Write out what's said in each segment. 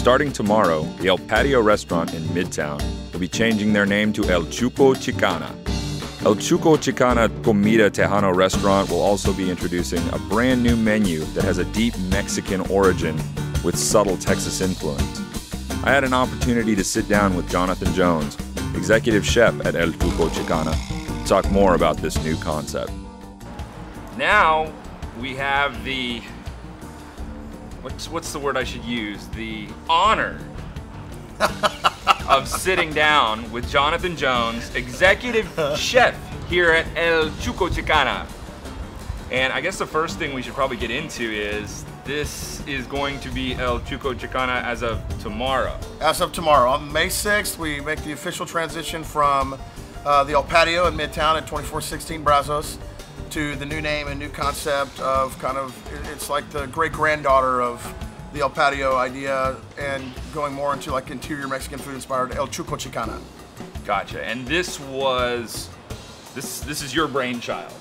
Starting tomorrow, the El Patio restaurant in Midtown will be changing their name to El Xuco Xicana. El Xuco Xicana Comida Tejano restaurant will also be introducing a brand new menu that has a deep Mexican origin with subtle Texas influence. I had an opportunity to sit down with Jonathan Jones, executive chef at El Xuco Xicana, to talk more about this new concept. Now we have the, what's the word I should use? The honor of sitting down with Jonathan Jones, executive chef here at El Xuco Xicana. And I guess the first thing we should probably get into is this is going to be El Xuco Xicana as of tomorrow. As of tomorrow. On May 6th, we make the official transition from the El Patio in Midtown at 2416 Brazos to the new name and new concept of it's like the great-granddaughter of the El Patio idea and going more into like interior Mexican food inspired El Xuco Xicana. Gotcha. And this is your brainchild.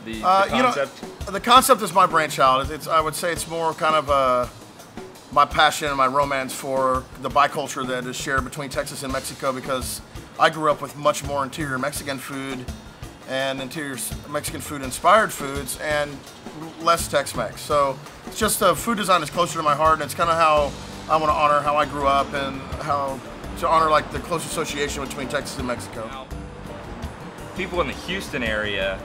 The concept? The concept is my brainchild. I would say it's more kind of my passion and my romance for the biculture that is shared between Texas and Mexico, because I grew up with much more interior Mexican food and interior Mexican food inspired foods and less Tex-Mex. So it's just food design is closer to my heart, and it's kind of how I want to honor how I grew up and how to honor like the close association between Texas and Mexico. Now, people in the Houston area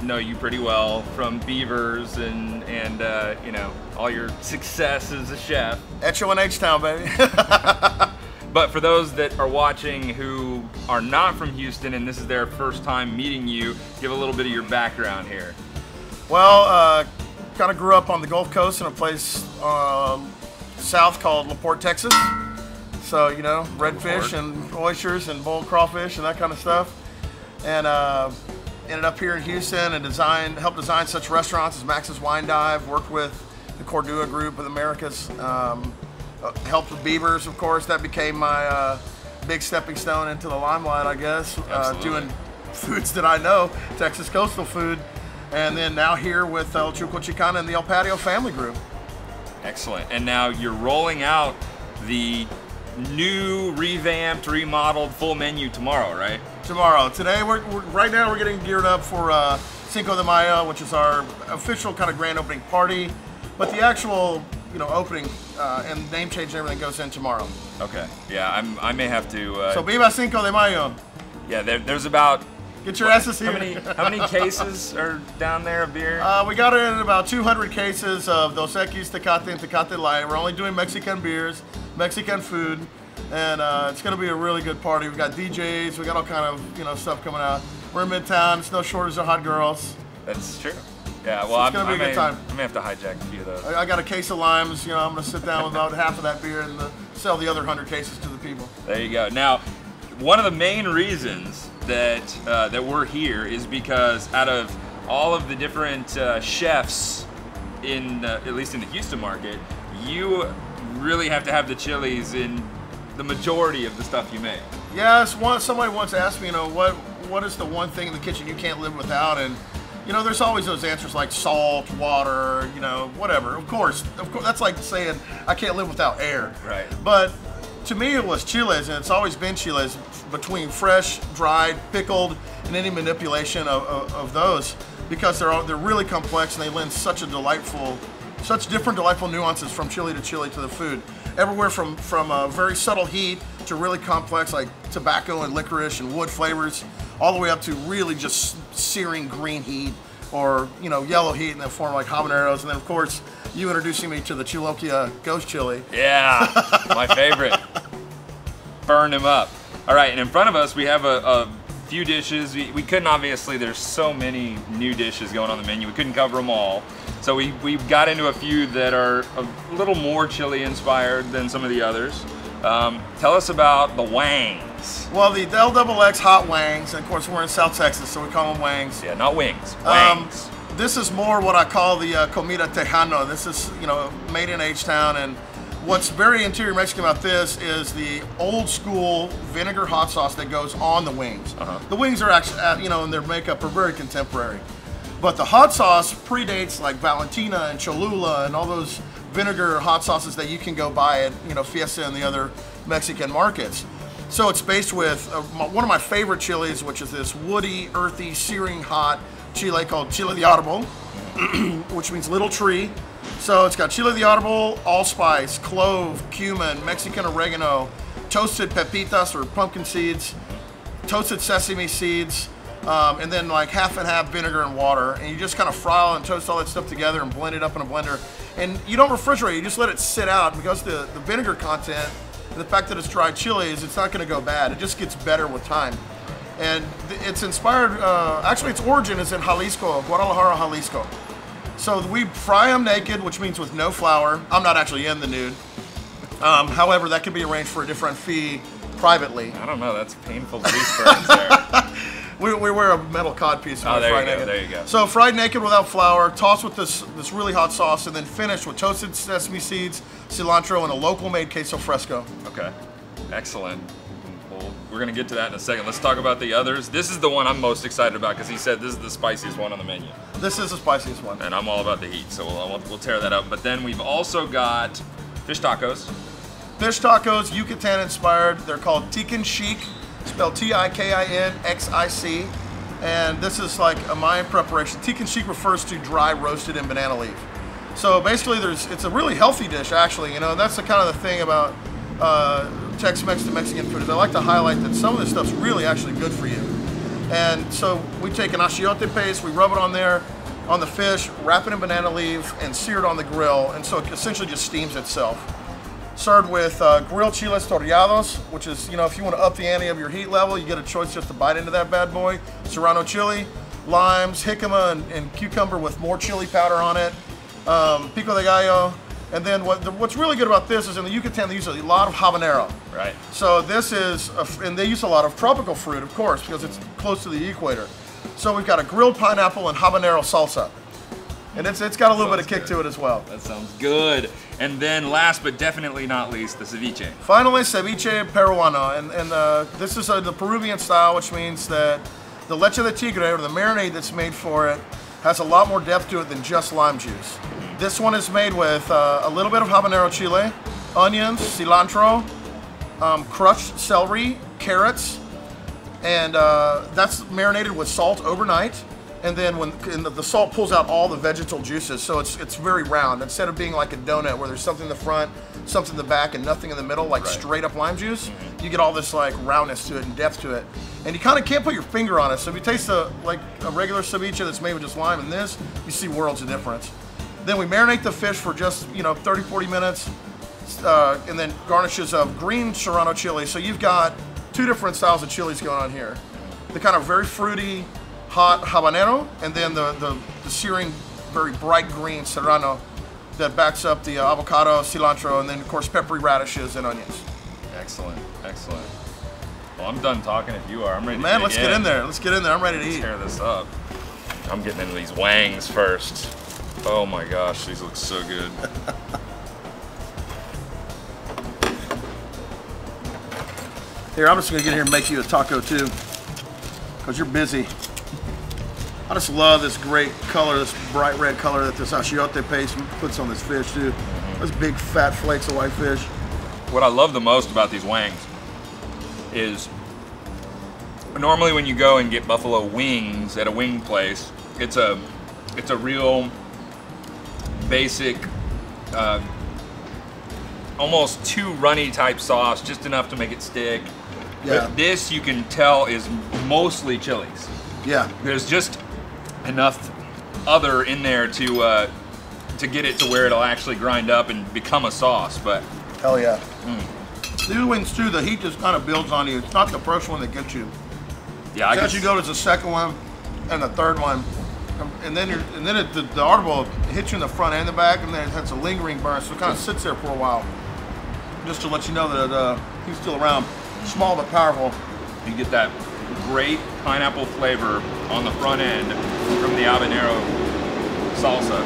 know you pretty well from Beavers and you know, all your success as a chef. Echo in H-Town, baby. But for those that are watching who are not from Houston and this is their first time meeting you, give a little bit of your background here. Well, kind of grew up on the Gulf Coast in a place south called LaPorte, Texas. So, you know, redfish and oysters and boiled crawfish and that kind of stuff. And ended up here in Houston and helped design such restaurants as Max's Wine Dive, worked with the Cordua Group of Americas, helped with Beavers, of course. That became my big stepping stone into the limelight, I guess, doing foods that I know, Texas coastal food. And then now here with El Xuco Xicana and the El Patio family group. Excellent. And now you're rolling out the new, revamped, remodeled full menu tomorrow, right? Tomorrow. Today, right now we're getting geared up for Cinco de Mayo, which is our official kind of grand opening party. But the actual, you know, opening and name change and everything goes in tomorrow. Okay. Yeah, I may have to. So Viva Cinco de Mayo. Yeah, there's about. Get your asses here. How many cases are down there of beer? We got it in about 200 cases of Dos Equis, Tecate, and Tecate Light. We're only doing Mexican beers, Mexican food, and it's going to be a really good party. We got DJs, we got all kind of, you know, stuff coming out. We're in Midtown. It's no shortage of hot girls. That's true. Yeah, well, so it's going to be a good time. I may have to hijack a few of those. I got a case of limes. You know, I'm going to sit down with about half of that beer and sell the other 100 cases to the people. There you go. Now, one of the main reasons that we're here is because out of all of the different chefs in at least in the Houston market, you really have to have the chilies in the majority of the stuff you make. Yes, somebody once asked me, you know, what is the one thing in the kitchen you can't live without? And you know, there's always those answers like salt, water, you know, whatever. Of course, that's like saying I can't live without air. Right. But to me, it was chiles, and it's always been chiles, between fresh, dried, pickled, and any manipulation of those, because they're really complex and they lend such different delightful nuances from chili to the food. Everywhere from a very subtle heat to really complex like tobacco and licorice and wood flavors, all the way up to really just searing green heat or, you know, yellow heat in the form of like habaneros, and then of course you introducing me to the Chiloquia ghost chili. Yeah, my favorite. Burn him up. All right, and in front of us we have a few dishes. We couldn't, obviously, there's so many new dishes going on the menu, we couldn't cover them all. So we got into a few that are a little more chili inspired than some of the others. Tell us about the wangs. Well, the Del XX hot wangs, and of course we're in South Texas, so we call them wangs. Yeah, not wings, wangs. This is more what I call the comida tejano. This is, you know, made in H-Town, and what's very interior Mexican about this is the old school vinegar hot sauce that goes on the wings. The wings are actually, you know, in their makeup are very contemporary. But the hot sauce predates like Valentina and Cholula and all those vinegar hot sauces that you can go buy at, you know, Fiesta and the other Mexican markets. So it's based with one of my favorite chilies, which is this woody, earthy, searing hot chile called chile de árbol, which means little tree. So it's got chile de árbol, allspice, clove, cumin, Mexican oregano, toasted pepitas or pumpkin seeds, toasted sesame seeds, and then like half and half vinegar and water. And you just kind of fry and toast all that stuff together and blend it up in a blender. And you don't refrigerate, you just let it sit out, because the vinegar content and the fact that it's dried chilies, it's not going to go bad. It just gets better with time. And it's inspired, actually its origin is in Jalisco, Guadalajara, Jalisco. So we fry them naked, which means with no flour. I'm not actually in the nude. However, that can be arranged for a different fee privately. I don't know, that's painful grease burns there. We wear a metal cod piece. Oh, there you go. So fried naked without flour, tossed with this really hot sauce, and then finished with toasted sesame seeds, cilantro, and a local made queso fresco. Okay, excellent. Well, we're gonna get to that in a second. Let's talk about the others. This is the one I'm most excited about because he said this is the spiciest one on the menu. This is the spiciest one. And I'm all about the heat, so we'll tear that up. But then we've also got fish tacos. Fish tacos, Yucatan inspired. They're called Tikin Chic, spelled T-I-K-I-N-X-I-C. And this is like a Mayan preparation. Tikin Chic refers to dry roasted in banana leaf. So basically it's a really healthy dish actually, you know, and that's the kind of the thing about Tex-Mex to Mexican food is I like to highlight that some of this stuff's really actually good for you. And so we take an achiote paste, we rub it on there, on the fish, wrap it in banana leaf, and sear it on the grill, and so it essentially just steams itself. Served with grilled chiles toreados, which is, you know, if you want to up the ante of your heat level, you get a choice just to bite into that bad boy. Serrano chili, limes, jicama, and cucumber with more chili powder on it. Pico de gallo. And then what's really good about this is in the Yucatan they use a lot of habanero. Right. So this is, and they use a lot of tropical fruit, of course, because it's close to the equator. So we've got a grilled pineapple and habanero salsa. And it's got a little bit of kick to it as well. That sounds good. And then last but definitely not least, the ceviche. Finally, ceviche peruano. And this is the Peruvian style, which means that the leche de tigre, or the marinade that's made for it, has a lot more depth to it than just lime juice. This one is made with a little bit of habanero chile, onions, cilantro, crushed celery, carrots, and that's marinated with salt overnight. And then when the salt pulls out all the vegetal juices, so it's very round. Instead of being like a donut where there's something in the front, something in the back, and nothing in the middle, like straight up lime juice, you get all this like roundness to it and depth to it. And you kind of can't put your finger on it. So if you taste like a regular ceviche that's made with just lime and this, you see worlds of difference. Then we marinate the fish for just 30, 40 minutes, and then garnishes of green serrano chili. So you've got two different styles of chilies going on here. The kind of very fruity, hot habanero, and then the searing, very bright green serrano that backs up the avocado, cilantro, and then of course peppery radishes and onions. Excellent, excellent. Well, I'm done talking if you are. I'm ready to Man, let's get in there. Let's get in there. I'm ready to eat. Tear this up. I'm getting into these wangs first. Oh my gosh, these look so good. Here, I'm just gonna get here and make you a taco too, because you're busy. I just love this great color, this bright red color that this achiote paste puts on this fish too. Those big fat flakes of white fish. What I love the most about these wangs is normally when you go and get buffalo wings at a wing place, it's a real basic, almost too runny type sauce, just enough to make it stick. Yeah. But this you can tell is mostly chilies. Yeah. There's just enough other in there to get it to where it'll actually grind up and become a sauce. But hell yeah. These wings too, the heat just kind of builds on you. It's not the first one that gets you. Yeah, as you go to the second one and the third one, and then the audible hits you in the front and the back, and then it has a lingering burn, so it kind of sits there for a while, just to let you know that he's still around. Small but powerful. You get that great pineapple flavor on the front end from the habanero salsa,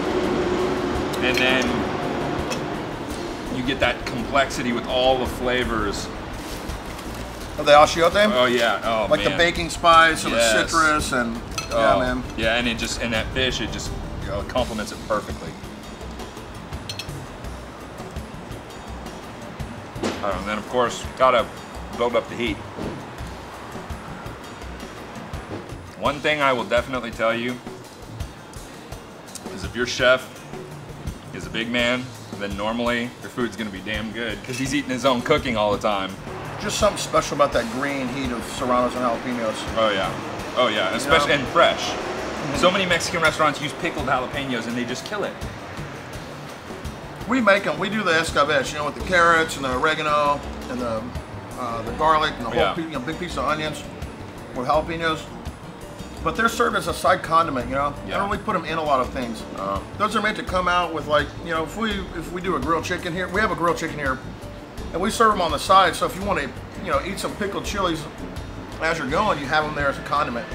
and then you get that complexity with all the flavors of the achiote. Oh yeah, oh like man. The baking spice and Yes. the citrus and yeah, man. Yeah, and that fish, it just complements it perfectly. And then, of course, gotta build up the heat. One thing I will definitely tell you is if your chef is a big man, then normally your food's gonna be damn good because he's eating his own cooking all the time. Just something special about that green heat of serranos and jalapenos. Oh yeah, oh yeah, especially and fresh. So many Mexican restaurants use pickled jalapenos and they just kill it. We make them. We do the escabeche, you know, with the carrots and the oregano and the garlic and the whole big piece of onions with jalapenos. But they're served as a side condiment, you know. Yeah. I don't really put them in a lot of things. Those are meant to come out with, like, you know, if we do a grilled chicken here, we have a grilled chicken here, and we serve them on the side. So if you want to, you know, eat some pickled chilies as you're going, you have them there as a condiment.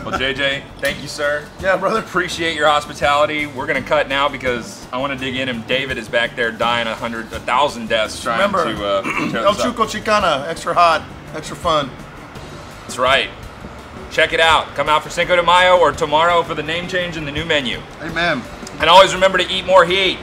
Well, JJ, thank you, sir. Yeah, brother. Appreciate your hospitality. We're gonna cut now because I want to dig in, and David is back there dying 1,000 deaths trying Remember, to tear El this up. Xuco Xicana, extra hot, extra fun. That's right. Check it out. Come out for Cinco de Mayo or tomorrow for the name change and the new menu. Amen. And always remember to eat more heat.